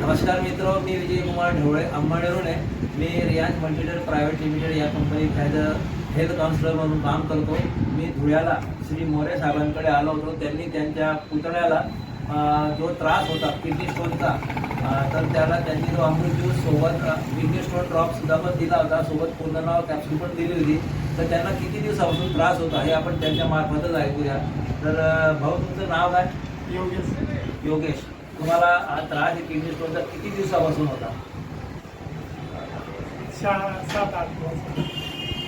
नमस्कार मित्र, मी विजय कुमार ढवळे अंबाडेवरून आहे. मी रियांज मल्टीटर प्रायव्हेट लिमिटेड या कंपनीत ॲज अ हेल्थ काउन्सिलर म्हणून काम करतो. मी धुळ्याला श्री मोरे साहेबांकडे आलो होतो. त्यांनी त्यांच्या पुतण्याला जो त्रास होता किडनी स्टोनचा, तर त्याला त्यांनी जो अमृत ज्यूस सोबत किडनी स्टोन ड्रॉपसुद्धा पण दिला होता, सोबत पूर्ण कॅप्सूल पण दिली होती. तर त्यांना किती दिवसापासून त्रास होता हे आपण त्यांच्या मार्फतच ऐकूया. तर भाऊ, तुमचं नाव काय? योगेश. तुम्हाला हा त्रास किडनी स्टोनचा किती दिवसापासून होता?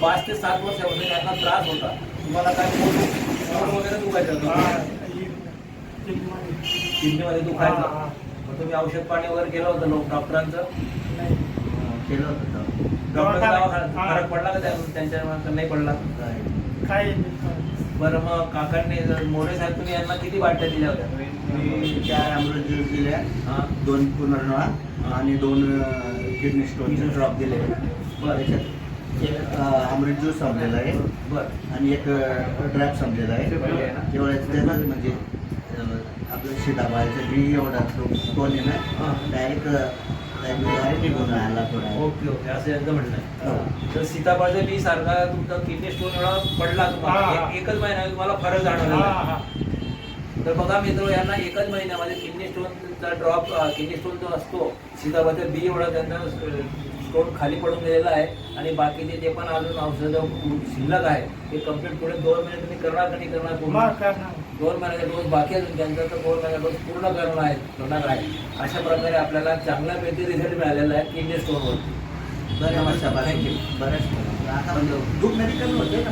5 ते 7 वर्षापासून त्यांना त्रास होता. तुम्हाला काय पोट वगैरे दुखायचं होतं? किडनीमध्ये दुखायचं. मग तुम्ही औषध पाणी वगैरे केलं होतं डॉक्टरांचं? केलं होतं. डॉक्टर फरक पडला का त्यांच्या नाही पडला? बरं, मग काकांनी मोरे साहेब तुम्ही यांना किती बाटल्या दिल्या होत्या? मी 4 अमृत ज्यूस दिल्या, 2 पुनर्नवा आणि 2 किडनी स्टोनचे ड्रॉप दिले. बरं, एक अमृत ज्यूस संपलेला आहे. बरं, आणि एक ड्रॅप संपलेला आहे. एवढ्याच म्हणजे आपलं सीताफळाचं बी एवढा स्टोन आहे ना, डायरेक्ट निघून आला थोडा. ओके, असं यांचं म्हणणं आहे. तर सीताफळाच्या बी सारखा तुमचा किडनी स्टोन एवढा पडला तुम्हाला, एकच महिन्यामध्ये तुम्हाला फरक जाणवला. तर बघा मित्र, यांना एकच महिन्यामध्ये किडनी स्टोनचा ड्रॉप, किडनी स्टोन जो असतो सीताफळाच्या बी एवढा त्यांना स्टोन खाली पडून गेलेला आहे. आणि बाकीचे जे पण अजून औषधं शिल्लक आहे ते कम्प्लीट पुढे 2 महिने तुम्ही करणार का नाही करणार? पूर्ण 2 महिन्याचा डोस बाकी असून त्यांचा तर 2 महिन्याचा डोस पूर्ण करणार आहे. अशा प्रकारे आपल्याला चांगल्यापैकी रिझल्ट मिळालेला आहे किडनी स्टोनवर. बऱ्याच बऱ्याच आता म्हणजे दूध मेडिकल होते ना.